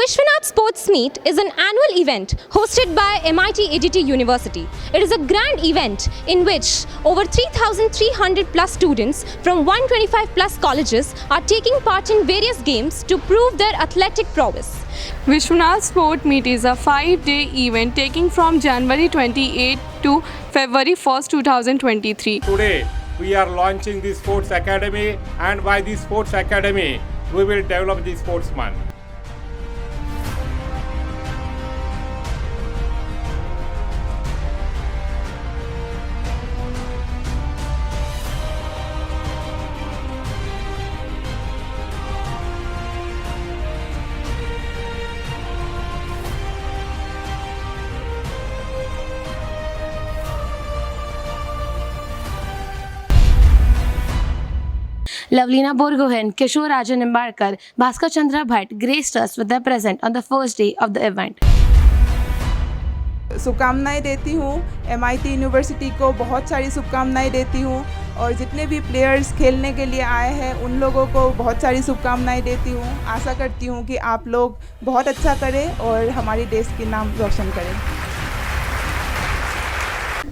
Vishwanath Sports Meet is an annual event hosted by MIT ADT University. It is a grand event in which over 3,300 plus students from 125 plus colleges are taking part in various games to prove their athletic prowess. Vishwanath Sport Meet is a 5-day event taking from January 28 to February 1st, 2023. Today we are launching the Sports Academy, and by the Sports Academy we will develop the sportsman. Lavlina Borgohain, Kishore Rajan Nimbarkar, Bhaskar Chandra Bhatt graced us with their presence on the first day of the event. शुभकामनाएं देती हूँ MIT university को, बहुत सारी शुभकामनाएं देती हूँ और जितने भी प्लेयर्स खेलने के लिए आए हैं उन लोगों को बहुत सारी शुभकामनाएं देती हूँ। आशा करती हूँ कि आप लोग बहुत अच्छा करें और हमारे देश के नाम रोशन करें।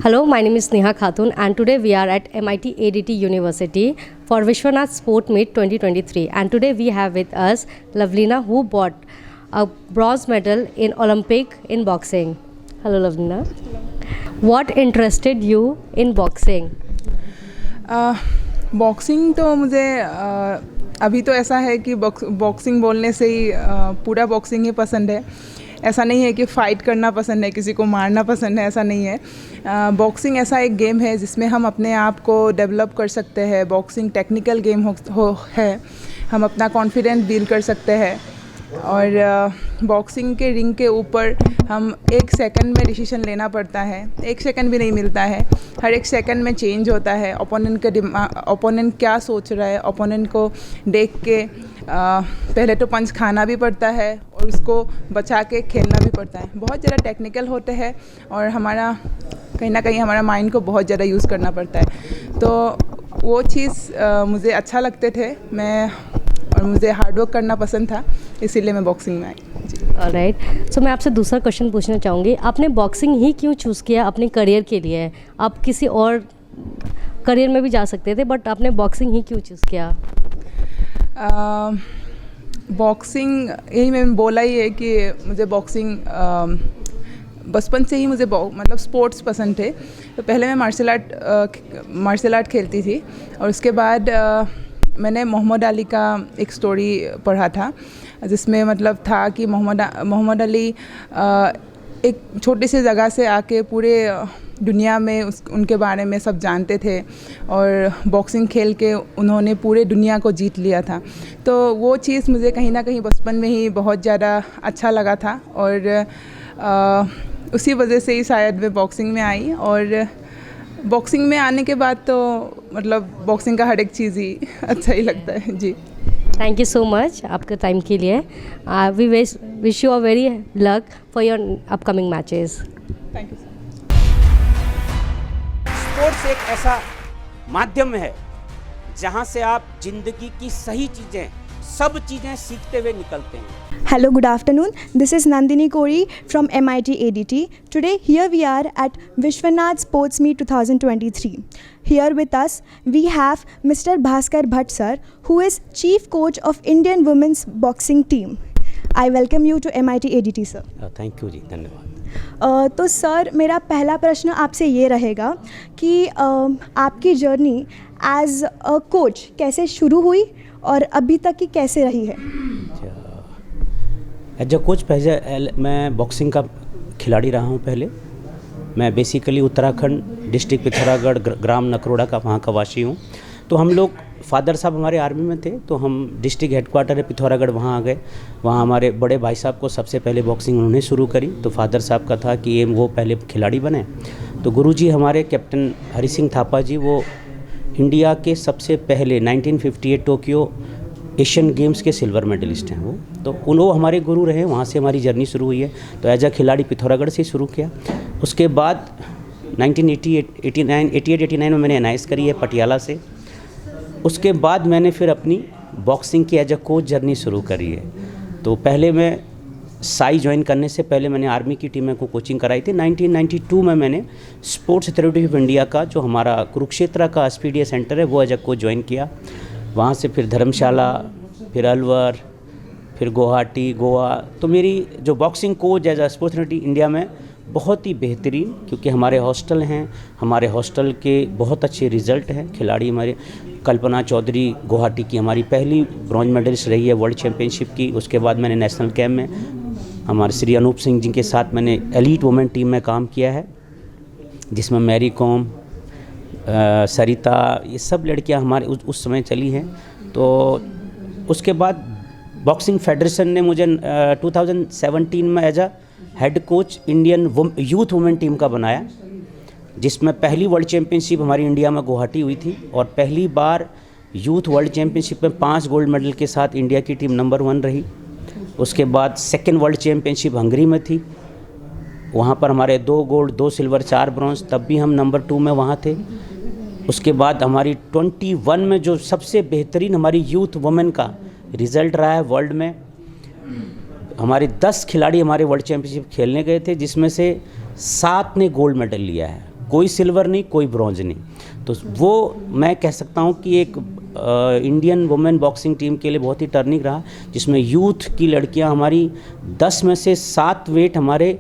Hello, my name is Neha Khatun and today we are at MIT ADT University for Vishwanath Sport Meet 2023, and today we have with us Lavlina, who bought a bronze medal in Olympic in boxing. Hello Lavlina. What interested you in boxing? Boxing तो मुझे अभी तो ऐसा है कि boxing बोलने से ही पूरा बॉक्सिंग ही पसंद है। ऐसा नहीं है कि फ़ाइट करना पसंद है, किसी को मारना पसंद है, ऐसा नहीं है। बॉक्सिंग ऐसा एक गेम है जिसमें हम अपने आप को डेवलप कर सकते हैं। बॉक्सिंग टेक्निकल गेम है, हम अपना कॉन्फिडेंस बिल्ड कर सकते हैं और बॉक्सिंग के रिंग के ऊपर हम एक सेकंड में डिसीजन लेना पड़ता है। एक सेकंड भी नहीं मिलता है, हर एक सेकंड में चेंज होता है। ओपोनेंट क्या सोच रहा है, ओपोनेंट को देख के पहले तो पंच खाना भी पड़ता है और उसको बचा के खेलना भी पड़ता है। बहुत ज़्यादा टेक्निकल होते हैं और हमारा कहीं ना कहीं हमारा माइंड को बहुत ज़्यादा यूज़ करना पड़ता है। तो वो चीज़ मुझे अच्छा लगते थे और मुझे हार्डवर्क करना पसंद था, इसीलिए मैं बॉक्सिंग में आई। ऑलराइट, सो मैं आपसे दूसरा क्वेश्चन पूछना चाहूँगी, आपने बॉक्सिंग ही क्यों चूज़ किया अपने करियर के लिए? आप किसी और करियर में भी जा सकते थे, बट आपने बॉक्सिंग ही क्यों चूज़ किया? बॉक्सिंग यही मैंने बोला ही है कि मुझे बॉक्सिंग बचपन से ही मुझे मतलब स्पोर्ट्स पसंद थे। तो पहले मैं मार्शल आर्ट खेलती थी और उसके बाद मैंने मोहम्मद अली का एक स्टोरी पढ़ा था जिसमें मतलब था कि मोहम्मद अली एक छोटी सी जगह से आके पूरे दुनिया में उनके बारे में सब जानते थे और बॉक्सिंग खेल के उन्होंने पूरे दुनिया को जीत लिया था। तो वो चीज़ मुझे कहीं ना कहीं बचपन में ही बहुत ज़्यादा अच्छा लगा था और उसी वजह से ही शायद मैं बॉक्सिंग में आई। और बॉक्सिंग में आने के बाद तो मतलब बॉक्सिंग का हर एक चीज़ ही अच्छा ही लगता है। जी, थैंक यू सो मच आपके टाइम के लिए। We wish you a very luck for your upcoming matches. Thank you. Sports एक ऐसा माध्यम है जहां से आप जिंदगी की सही चीज़ें, सब चीज़ें सीखते हुए निकलते हैं। Hello, good afternoon. This is Nandini Kori from MIT ADT. Today, here we are at Vishwanath Sports Meet 2023. Here with us, we have Mr. Bhaskar Bhatt sir, who is Chief Coach of Indian Women's Boxing Team. I welcome you to MIT ADT, sir. Thank you जी, धन्यवाद। तो sir, मेरा पहला प्रश्न आपसे ये रहेगा कि आपकी जर्नी एज अ कोच कैसे शुरू हुई और अभी तक की कैसे रही है? एज अ कोच मैं बॉक्सिंग का खिलाड़ी रहा हूँ। पहले मैं बेसिकली उत्तराखंड डिस्ट्रिक्ट पिथौरागढ़ ग्राम नकरोड़ा का वहाँ का वासी हूँ। तो हम लोग, फादर साहब हमारे आर्मी में थे, तो हम डिस्ट्रिक्ट हेडक्वार्टर है पिथौरागढ़, वहाँ आ गए। वहाँ हमारे बड़े भाई साहब को सबसे पहले बॉक्सिंग उन्होंने शुरू करी। तो फादर साहब का था कि वो पहले खिलाड़ी बने। तो गुरुजी हमारे कैप्टन हरि सिंह थापा जी, वो इंडिया के सबसे पहले 1958 टोक्यो एशियन गेम्स के सिल्वर मेडलिस्ट हैं वो। तो वो हमारे गुरु रहे, वहाँ से हमारी जर्नी शुरू हुई है। तो एज अ खिलाड़ी पिथौरागढ़ से शुरू किया। उसके बाद 1988-89 में मैंने NIS करी है पटियाला से। उसके बाद मैंने फिर अपनी बॉक्सिंग की एज अ कोच जर्नी शुरू करी है। तो पहले मैं साई ज्वाइन करने से पहले मैंने आर्मी की टीम को कोचिंग कराई थी। 1992 में मैंने स्पोर्ट्स अथॉरिटी ऑफ इंडिया का जो हमारा कुरुक्षेत्र का एसपीडीए सेंटर है वो अजक को ज्वाइन किया। वहाँ से फिर धर्मशाला, फिर अलवर, फिर गुवाहाटी, गोवा। तो मेरी जो boxing coach as a sports authority India में बहुत ही बेहतरीन, क्योंकि हमारे हॉस्टल हैं, हमारे हॉस्टल के बहुत अच्छे रिज़ल्ट हैं। खिलाड़ी हमारे कल्पना चौधरी गुवाहाटी की हमारी पहली ब्रॉन्ज मेडलिस्ट रही है वर्ल्ड चैम्पियनशिप की। उसके बाद मैंने नेशनल कैम्प में हमारे श्री अनूप सिंह जी के साथ मैंने एलीट वुमेन टीम में काम किया है, जिसमें मैरी कॉम, सरिता, ये सब लड़कियां हमारे उस समय चली हैं। तो उसके बाद बॉक्सिंग फेडरेशन ने मुझे 2017 में as a head coach Indian youth women team का बनाया, जिसमें पहली वर्ल्ड चैम्पियनशिप हमारी इंडिया में गुवाहाटी हुई थी और पहली बार यूथ वर्ल्ड चैम्पियनशिप में 5 गोल्ड मेडल के साथ इंडिया की टीम नंबर 1 रही। उसके बाद सेकेंड वर्ल्ड चैम्पियनशिप हंगरी में थी, वहाँ पर हमारे 2 गोल्ड, 2 सिल्वर, 4 ब्रॉन्ज, तब भी हम नंबर 2 में वहाँ थे। उसके बाद हमारी 21 में जो सबसे बेहतरीन हमारी यूथ वुमेन का रिज़ल्ट रहा है वर्ल्ड में, हमारे 10 खिलाड़ी हमारे वर्ल्ड चैम्पियनशिप खेलने गए थे, जिसमें से 7 ने गोल्ड मेडल लिया है, कोई सिल्वर नहीं, कोई ब्रॉन्ज नहीं। तो वो मैं कह सकता हूँ कि एक इंडियन वुमेन बॉक्सिंग टीम के लिए बहुत ही टर्निंग रहा, जिसमें यूथ की लड़कियाँ हमारी 10 में से 7 वेट हमारे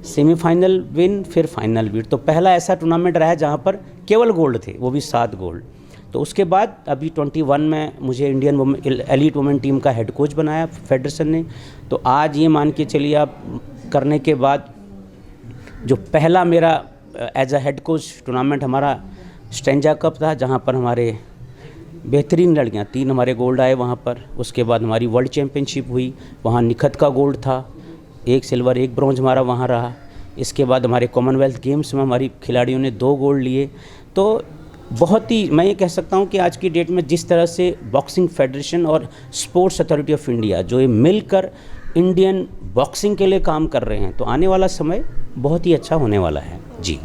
सेमीफाइनल विन, फिर फाइनल विन। तो पहला ऐसा टूर्नामेंट रहा है जहाँ पर केवल गोल्ड थे, वो भी 7 गोल्ड। तो उसके बाद अभी 21 में मुझे Indian women elite women team का हेड कोच बनाया फेडरेशन ने। तो आज ये मान के चलिए आप करने के बाद जो पहला मेरा as a head coach tournament हमारा स्ट्रेंजा कप था, जहाँ पर हमारे बेहतरीन लड़कियाँ 3 हमारे गोल्ड आए वहाँ पर। उसके बाद हमारी वर्ल्ड चैम्पियनशिप हुई, वहाँ निखत का गोल्ड था, 1 सिल्वर 1 ब्रॉन्ज हमारा वहाँ रहा। इसके बाद हमारे कॉमनवेल्थ गेम्स में हमारी खिलाड़ियों ने 2 गोल्ड लिए। तो बहुत ही मैं ये कह सकता हूँ कि आज की डेट में जिस तरह से बॉक्सिंग फेडरेशन और स्पोर्ट्स अथॉरिटी ऑफ इंडिया जो ये मिलकर इंडियन बॉक्सिंग के लिए काम कर रहे हैं, तो आने वाला समय बहुत ही अच्छा होने वाला है। जी,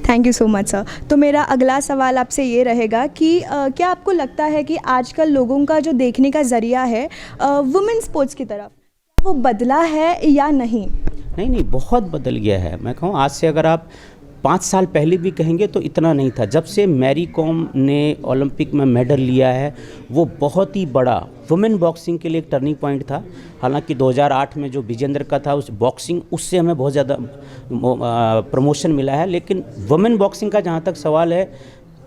thank you so much sir. तो मेरा अगला सवाल आपसे ये रहेगा कि क्या आपको लगता है कि आजकल लोगों का जो देखने का ज़रिया है वुमेन स्पोर्ट्स की तरफ, वो बदला है या नहीं? नहीं, बहुत बदल गया है। मैं कहूँ आज से अगर आप 5 साल पहले भी कहेंगे तो इतना नहीं था। जब से मैरी कॉम ने ओलंपिक में मेडल लिया है, वो बहुत ही बड़ा वुमेन बॉक्सिंग के लिए एक टर्निंग पॉइंट था। हालांकि 2008 में जो विजेंद्र का था उस बॉक्सिंग, उससे हमें बहुत ज़्यादा प्रमोशन मिला है। लेकिन वुमेन बॉक्सिंग का जहाँ तक सवाल है,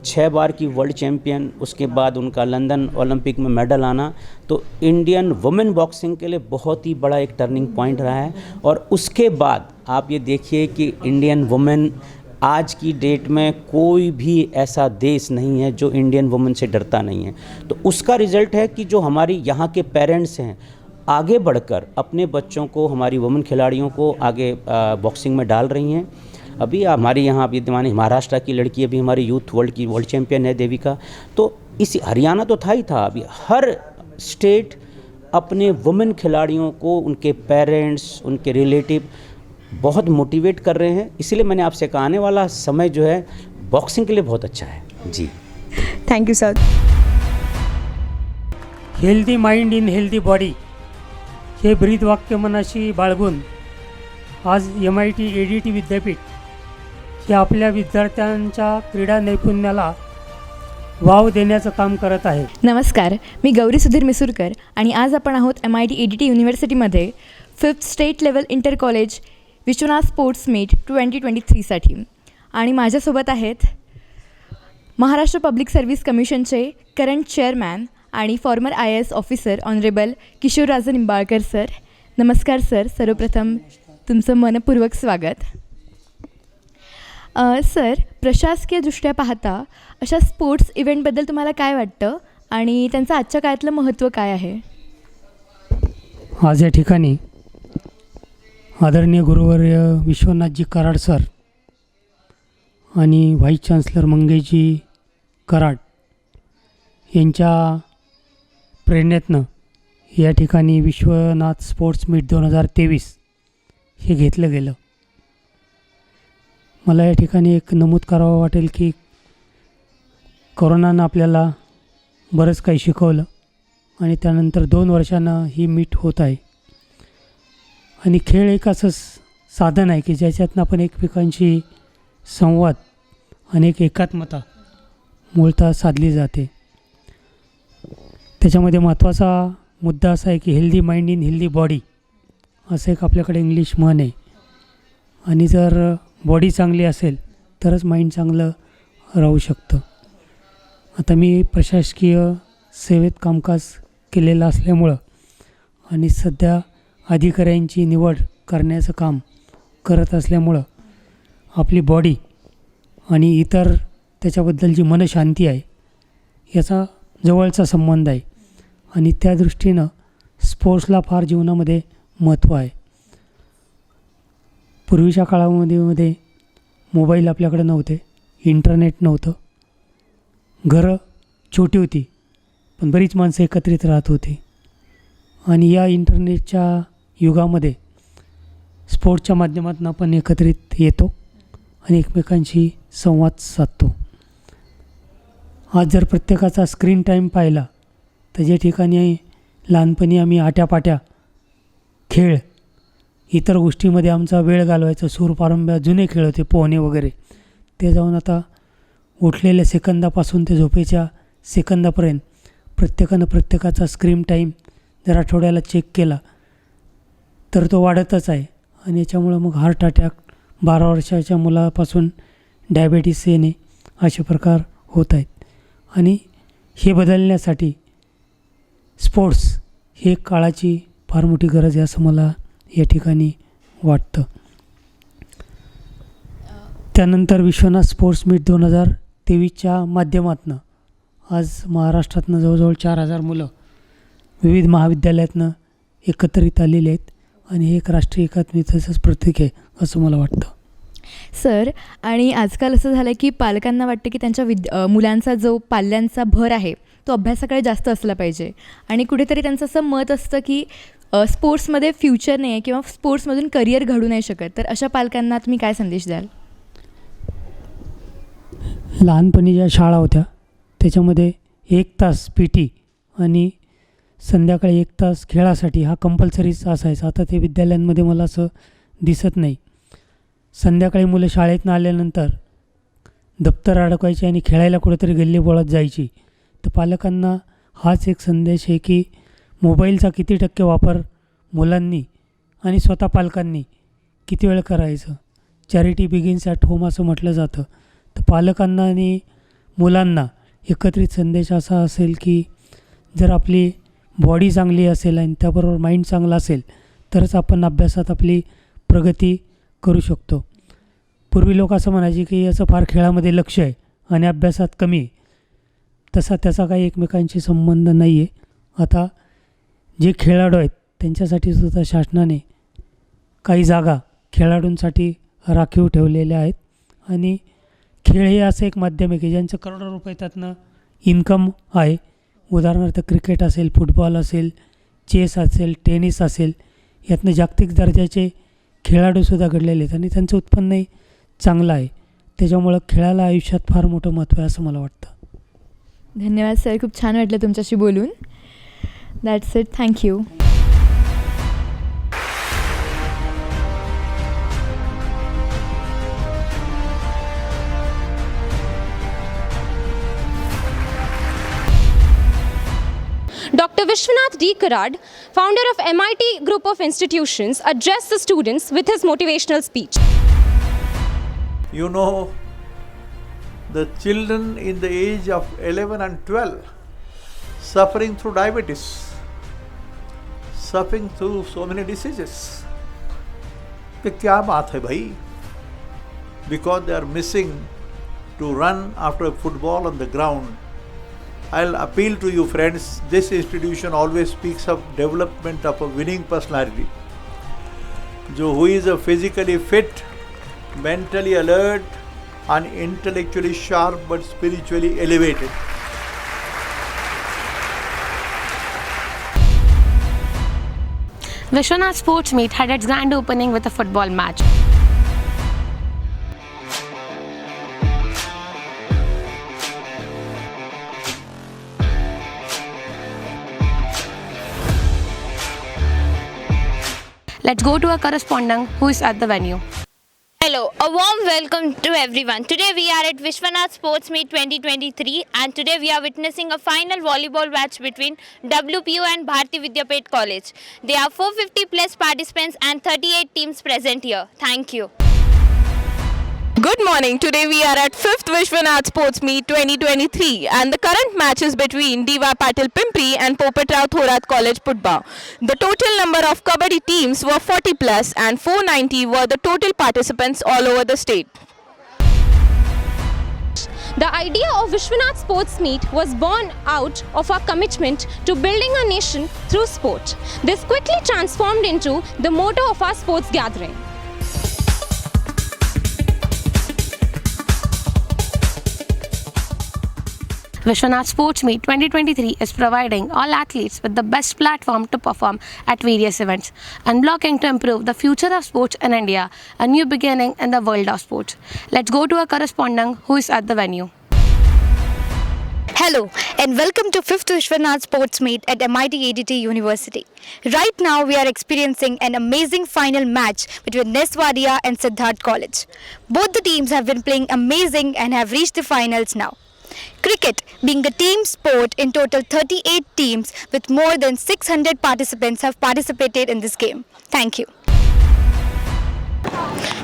6 बार की वर्ल्ड चैम्पियन, उसके बाद उनका लंदन ओलंपिक में मेडल आना, तो इंडियन वुमेन बॉक्सिंग के लिए बहुत ही बड़ा एक टर्निंग पॉइंट रहा है। और उसके बाद आप ये देखिए कि इंडियन वुमेन आज की डेट में कोई भी ऐसा देश नहीं है जो इंडियन वुमेन से डरता नहीं है। तो उसका रिज़ल्ट है कि जो हमारी यहाँ के पेरेंट्स हैं आगे बढ़कर अपने बच्चों को, हमारी वुमेन खिलाड़ियों को आगे बॉक्सिंग में डाल रही हैं। अभी हमारे यहाँ विद्यमान महाराष्ट्र की लड़की अभी हमारी यूथ वर्ल्ड की वर्ल्ड चैम्पियन है, देविका। तो इस हरियाणा तो था ही था, अभी हर स्टेट अपने वुमेन खिलाड़ियों को, उनके पेरेंट्स, उनके रिलेटिव बहुत मोटिवेट कर रहे हैं। इसलिए मैंने आपसे कहा आने वाला समय जो है बॉक्सिंग के लिए बहुत अच्छा है। जी, thank you sir. Healthy mind in healthy body हे ब्रीदवाक्य मनाशी बाळगून आज MIT ADT विद्यापीठ हे आपल्या विद्यार्थ्यांच्या क्रीडा नैपुण्याला वाव देण्याचं काम करत आहे। नमस्कार, मी गौरी सुधीर मिसूरकर आणि आज आपण आहोत MIT ADT युनिव्हर्सिटीमध्ये 5th state level inter college Vishwanath sports meet 2023साठी। आणि माझ्यासोबत आहेत महाराष्ट्र पब्लिक सर्व्हिस कमिशनचे करंट चेअरमॅन आणि former IAS officer honourable Kishorraj Nimbalkar sir. नमस्कार सर, सर्वप्रथम तुमचं मनपूर्वक स्वागत। सर, प्रशासकीयदृष्ट्या पाहता अशा स्पोर्ट्स इव्हेंटबद्दल तुम्हाला काय वाटतं आणि त्यांचं आजच्या काळातलं महत्त्व काय आहे? आज या ठिकाणी आदरणीय गुरुवर्य विश्वनाथजी कराड सर आणि व्हाईस चान्सलर मंगेशजी कराड यांच्या प्रेरणेतनं या ठिकाणी विश्वनाथ स्पोर्ट्स मीट 2023 हे घेतलं गेलं। मला या ठिकाणी एक नमूद करावं वाटेल की कोरोनानं आपल्याला बरंच काही शिकवलं आणि त्यानंतर 2 वर्षांनं ही मीट होत आहे। आणि खेळ एक असं साधन आहे की ज्याच्यातनं आपण एकमेकांशी संवाद आणि एक एकात्मता मूळतः साधली जाते. त्याच्यामध्ये महत्त्वाचा मुद्दा असा आहे की healthy mind in healthy body असं एक आपल्याकडे इंग्लिश म्हण आहे. आणि जर बॉडी चांगली असेल तरच माइंड चांगलं राहू शकतं. आता मी प्रशासकीय सेवेत कामकाज केलेलं असल्यामुळं आणि सध्या अधिकाऱ्यांची निवड करण्याचं काम करत असल्यामुळं आपली बॉडी आणि इतर त्याच्याबद्दल जी मनशांती आहे याचा जवळचा संबंध आहे. आणि त्या दृष्टीनं स्पोर्ट्सला फार जीवनामध्ये महत्त्व आहे. पूर्वीच्या काळामध्ये मोबाईल आपल्याकडे नव्हते, इंटरनेट नव्हतं, घरं छोटी होती पण बरीच माणसं एकत्रित राहत होती. आणि या इंटरनेटच्या युगामध्ये स्पोर्ट्सच्या माध्यमातून आपण एकत्रित येतो आणि एकमेकांशी संवाद साधतो. आज जर प्रत्येकाचा स्क्रीन टाईम पाहिला तर ज्या ठिकाणी लहानपणी आम्ही आट्यापाट्या खेळ इतर गोष्टीमध्ये आमचा वेळ घालवायचा, सूरपारंब्या जुने खेळ होते, पोहणे वगैरे, ते जाऊन आता उठलेल्या सेकंदापासून ते झोपेच्या सेकंदापर्यंत प्रत्येकानं प्रत्येकाचा स्क्रीन टाईम जर आठवड्याला चेक केला तर तो वाढतच आहे. आणि याच्यामुळं मग हार्ट अटॅक, 12 वर्षाच्या मुलापासून डायबेटीस येणे असे प्रकार होत आहेत. आणि हे बदलण्यासाठी स्पोर्ट्स हे काळाची फार मोठी गरज आहे असं मला या ठिकाणी वाटतं. त्यानंतर विश्वनाथ स्पोर्ट्स मीट 2023च्या माध्यमातून आज महाराष्ट्रातनं जवळजवळ 4000 मुलं विविध महाविद्यालयातनं एकत्रित आलेले आहेत आणि हे एक राष्ट्रीय एकात्मतेचंच प्रतीक आहे असं मला वाटतं. सर, आणि आजकाल असं झालं की पालकांना वाटतं की त्यांच्या मुलांचा जो पाल्यांचा भर आहे तो अभ्यासाकडे जास्त असला पाहिजे आणि कुठेतरी त्यांचं असं मत असतं की स्पोर्ट्समध्ये फ्युचर नाही आहे किंवा स्पोर्ट्समधून करिअर घडू नाही शकत. तर अशा पालकांना तुम्ही काय संदेश द्याल? लहानपणी ज्या शाळा होत्या त्याच्यामध्ये 1 तास PT आणि संध्याकाळी 1 तास खेळासाठी हा कंपल्सरीच असायचा. आता ते विद्यालयांमध्ये मला असं दिसत नाही. संध्याकाळी मुलं शाळेतनं आल्यानंतर दप्तर अडकवायची आणि खेळायला कुठेतरी गल्लीबोळात जायची. तर पालकांना हाच एक संदेश आहे की मोबाईलचा किती टक्के वापर मुलांनी आणि स्वतः पालकांनी किती वेळ करायचं. चॅरिटी बिगिन्स ॲट होम असं म्हटलं जातं. तर पालकांना आणि मुलांना एकत्रित संदेश असा असेल की जर आपली बॉडी चांगली असेल आणि त्याबरोबर माइंड चांगला असेल तरच आपण अभ्यासात आपली प्रगती करू शकतो. पूर्वी लोक असं म्हणायचे की याचं फार खेळामध्ये लक्ष आहे आणि अभ्यासात कमी आहे. तसा त्याचा काही एकमेकांशी संबंध नाही आहे. आता जे खेळाडू आहेत त्यांच्यासाठी सुद्धा शासनाने काही जागा खेळाडूंसाठी राखीव ठेवलेल्या आहेत. आणि खेळ हे असं एक माध्यम आहे की ज्यांचं करोडो रुपये त्यातनं इन्कम आहे. उदाहरणार्थ क्रिकेट असेल, फुटबॉल असेल, चेस असेल, टेनिस असेल, यातनं जागतिक दर्जाचे खेळाडूसुद्धा घडलेले आहेत आणि त्यांचं उत्पन्नही चांगलं आहे. त्याच्यामुळं खेळाला आयुष्यात फार मोठं महत्त्व आहे असं मला वाटतं. धन्यवाद सर, खूप छान वाटलं तुमच्याशी बोलून. That's it, thank you. Dr. Vishwanath D. Karad, founder of MIT Group of Institutions, addressed the students with his motivational speech. You know, the children in the age of 11 and 12 suffering through diabetes, suffering through so many diseases. तो क्या बात है भाई? Because they are missing to run after football on the ground. I'll appeal to you friends, this institution always speaks of development of a winning personality. Who is a physically fit, mentally alert and intellectually sharp but spiritually elevated. Vishwanath Sports Meet had its grand opening with a football match. Let's go to our correspondent who is at the venue. Hello, a warm welcome to everyone. Today we are at Vishwanath Sports Meet 2023 and today we are witnessing a final volleyball match between WPU and Bharati Vidyapet College. There are 450 plus participants and 38 teams present here. Thank you. Good morning. Today we are at 5th Vishwanath Sports Meet 2023 and the current match is between D.Y. Patil Pimpri and Popetrao Thorat College Putba. The total number of Kabaddi teams were 40 plus and 490 were the total participants all over the state. The idea of Vishwanath Sports Meet was born out of our commitment to building a nation through sport. This quickly transformed into the motto of our sports gathering. Vishwanath Sports Meet 2023 is providing all athletes with the best platform to perform at various events, unblocking to improve the future of sports in India, a new beginning in the world of sports. Let's go to our correspondent who is at the venue. Hello and welcome to 5th Vishwanath Sports Meet at MIT ADT University. Right now we are experiencing an amazing final match between Neswadia and Siddharth College. Both the teams have been playing amazing and have reached the finals now. Cricket being the team sport, in total 38 teams with more than 600 participants have participated in this game. Thank you.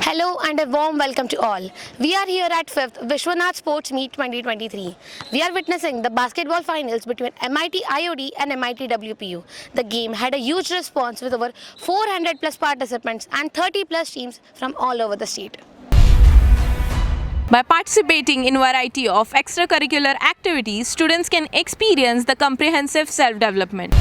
Hello and a warm welcome to all. We are here at 5th Vishwanath Sports Meet 2023. We are witnessing the basketball finals between MIT IOD and MIT WPU. The game had a huge response with over 400 plus participants and 30 plus teams from all over the state. By participating in a variety of extracurricular activities, students can experience the comprehensive self-development.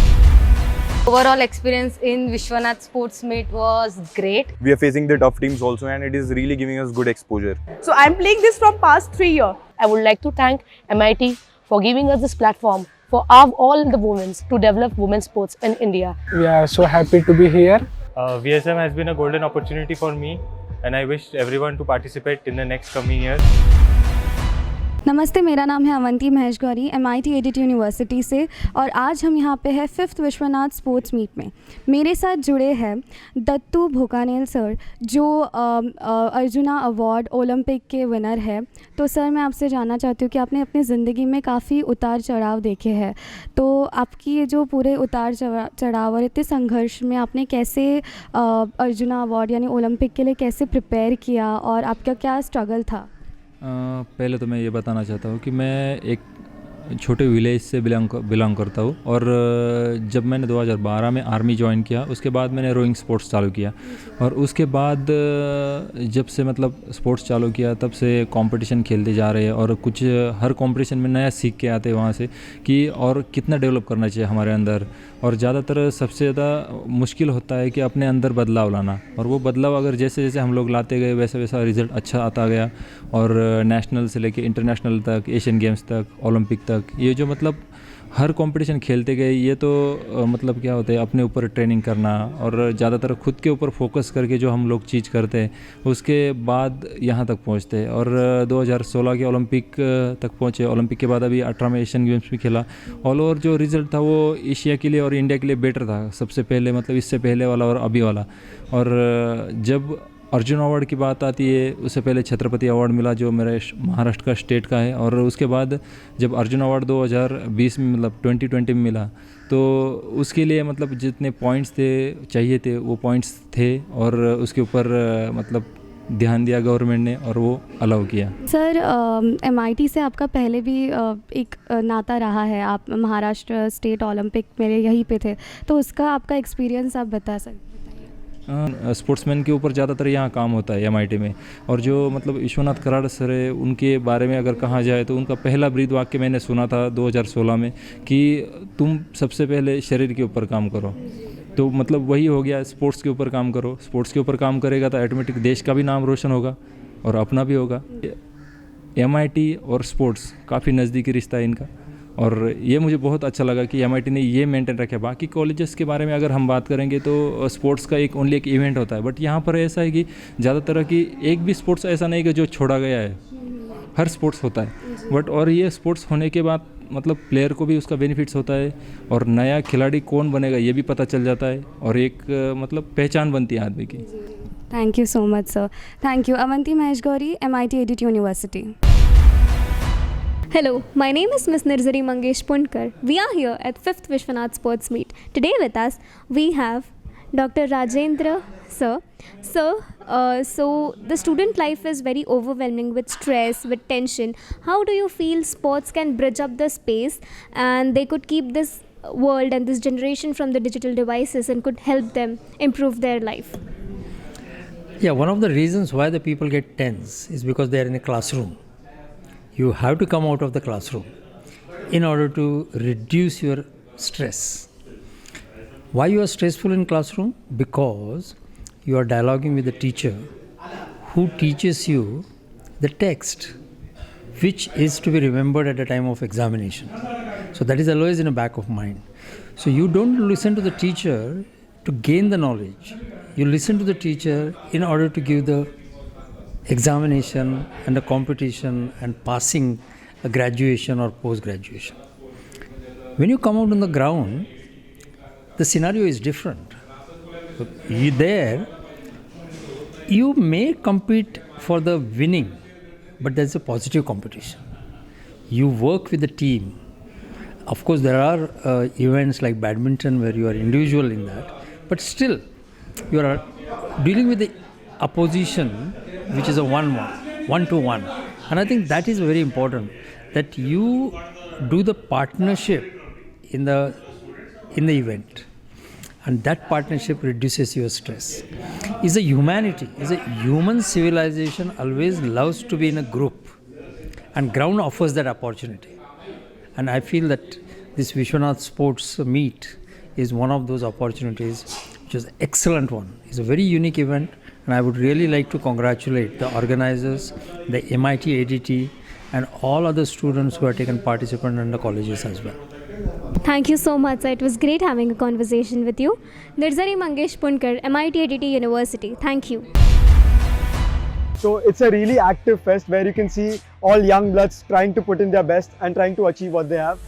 Overall experience in Vishwanath Sports Meet was great. We are facing the tough teams also and it is really giving us good exposure. So I'm playing this from past 3 years. I would like to thank MIT for giving us this platform for all the women to develop women's sports in India. We are so happy to be here. VSM has been a golden opportunity for me and I wish everyone to participate in the next coming years. नमस्ते, मेरा नाम है Avanti Mahesh Gauri MIT ADT university से और आज हम यहाँ पे हैं 5th विश्वनाथ स्पोर्ट्स मीट में। मेरे साथ जुड़े हैं दत्तू भोकानेल सर जो अर्जुना अवार्ड ओलंपिक के विनर है। तो सर मैं आपसे जानना चाहती हूँ कि आपने अपनी ज़िंदगी में काफ़ी उतार चढ़ाव देखे हैं, तो आपकी ये जो पूरे उतार चढ़ाव और इतने संघर्ष में आपने कैसे अर्जुना अवार्ड यानी ओलंपिक के लिए कैसे प्रिपेयर किया और आपका क्या स्ट्रगल था? पहले तो मैं ये बताना चाहता हूँ कि मैं एक छोटे विलेज से बिलोंग करता हूँ और जब मैंने 2012 में आर्मी ज्वाइन किया उसके बाद मैंने रोइंग स्पोर्ट्स चालू किया और उसके बाद जब से मतलब स्पोर्ट्स चालू किया तब से कंपटीशन खेलते जा रहे हैं और कुछ हर कंपटीशन में नया सीख के आते हैं वहाँ से कि और कितना डेवलप करना चाहिए हमारे अंदर। और ज़्यादातर सबसे ज़्यादा मुश्किल होता है कि अपने अंदर बदलाव लाना और वो बदलाव अगर जैसे जैसे हम लोग लाते गए वैसा वैसा रिज़ल्ट अच्छा आता गया और नेशनल से लेके इंटरनेशनल तक, एशियन गेम्स तक, ओलंपिक तक, ये जो मतलब हर कंपटीशन खेलते गए। ये तो मतलब क्या होता है अपने ऊपर ट्रेनिंग करना और ज़्यादातर खुद के ऊपर फोकस करके जो हम लोग चीज़ करते हैं उसके बाद यहाँ तक पहुँचते हैं। और 2016 के ओलंपिक तक पहुँचे। ओलंपिक के बाद अभी 18 में एशियन गेम्स भी खेला। ऑल ओवर जो रिज़ल्ट था वो एशिया के लिए और इंडिया के लिए बेटर था सबसे पहले, मतलब इससे पहले वाला और अभी वाला। और जब अर्जुन अवार्ड की बात आती है उससे पहले छत्रपति अवार्ड मिला जो मेरे महाराष्ट्र का स्टेट का है और उसके बाद जब अर्जुन अवार्ड 2020 में मतलब 2020 में मिला तो उसके लिए मतलब जितने पॉइंट्स थे चाहिए थे वो पॉइंट्स थे और उसके ऊपर मतलब ध्यान दिया गवर्नमेंट ने और वो अलाउ किया। सर MIT से आपका पहले भी एक नाता रहा है, आप महाराष्ट्र स्टेट ओलंपिक में यहीं पे थे, तो उसका आपका एक्सपीरियंस आप बता सकते? स्पोर्ट्समैन के ऊपर ज़्यादातर यहाँ काम होता है MIT में। और जो मतलब विश्वनाथ कराड़ सर है उनके बारे में अगर कहा जाए तो उनका पहला ब्रीद वाक्य मैंने सुना था 2016 में कि तुम सबसे पहले शरीर के ऊपर काम करो। तो मतलब वही हो गया, स्पोर्ट्स के ऊपर काम करो। स्पोर्ट्स के ऊपर काम करेगा तो ऑटोमेटिक देश का भी नाम रोशन होगा और अपना भी होगा। MIT और स्पोर्ट्स काफ़ी नज़दीकी रिश्ता है इनका और ये मुझे बहुत अच्छा लगा कि MIT ने ये मेंटेन रखा। बाकी कॉलेजेस के बारे में अगर हम बात करेंगे तो स्पोर्ट्स का एक ओनली एक इवेंट होता है, बट यहाँ पर ऐसा है कि ज़्यादातर कि एक भी स्पोर्ट्स ऐसा नहीं कि जो छोड़ा गया है, हर स्पोर्ट्स होता है। बट और ये स्पोर्ट्स होने के बाद मतलब प्लेयर को भी उसका बेनिफिट्स होता है और नया खिलाड़ी कौन बनेगा ये भी पता चल जाता है और एक मतलब पहचान बनती है आदमी की। Thank you so much, sir. Thank you. Avanti Mahesh Gauri, MIT ADT University. Hello, my name is Ms. Nirzari Mangesh Punkar. We are here at 5th Vishwanath Sports Meet. Today with us, we have Dr. Rajendra, sir. Sir, so the student life is very overwhelming with stress, with tension. How do you feel sports can bridge up the space and they could keep this world and this generation from the digital devices and could help them improve their life? Yeah, one of the reasons why the people get tense is because they are in a classroom. You have to come out of the classroom in order to reduce your stress. Why you are stressful in classroom? Because you are dialoguing with the teacher who teaches you the text which is to be remembered at the time of examination. So that is always in the back of mind. So you don't listen to the teacher to gain the knowledge. You listen to the teacher in order to give the examination and the competition and passing a graduation or post-graduation. When you come out on the ground, the scenario is different. You may compete for the winning, but there's a positive competition. You work with the team. Of course, there are events like badminton where you are individual in that, but still you are dealing with the opposition, which is a one-to-one. And I think that is very important, that you do the partnership in the event. And that partnership reduces your stress. Is a humanity, is a human civilization always loves to be in a group. And ground offers that opportunity. And I feel that this Vishwanath Sports Meet is one of those opportunities, which is an excellent one. It's a very unique event, and I would really like to congratulate the organizers, the MIT ADT, and all other students who have taken participant in the colleges as well. Thank you so much, sir. It was great having a conversation with you. Nirzari Mangesh Punkar, MIT ADT University. Thank you. So it's a really active fest where you can see all young bloods trying to put in their best and trying to achieve what they have.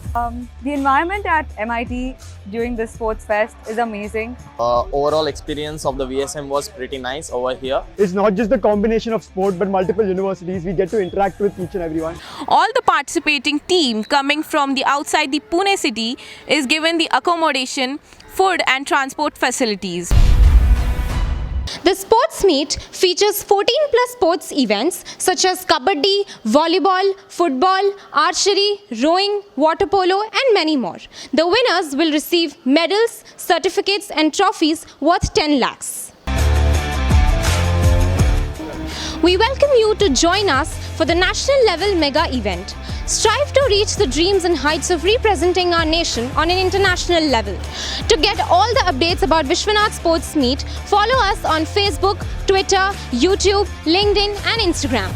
The environment at MIT during this sports fest is amazing. Overall experience of the VSM was pretty nice over here. It's not just the combination of sport but multiple universities. We get to interact with each and everyone. All the participating team coming from the outside the Pune city is given the accommodation, food and transport facilities. The sports meet features 14 plus sports events such as kabaddi, volleyball, football, archery, rowing, water polo and many more. The winners will receive medals, certificates and trophies worth 10 lakhs. We welcome you to join us for the national level mega event. Strive to reach the dreams and heights of representing our nation on an international level. To get all the updates about Vishwanath Sports Meet, follow us on Facebook, Twitter, YouTube, LinkedIn and Instagram.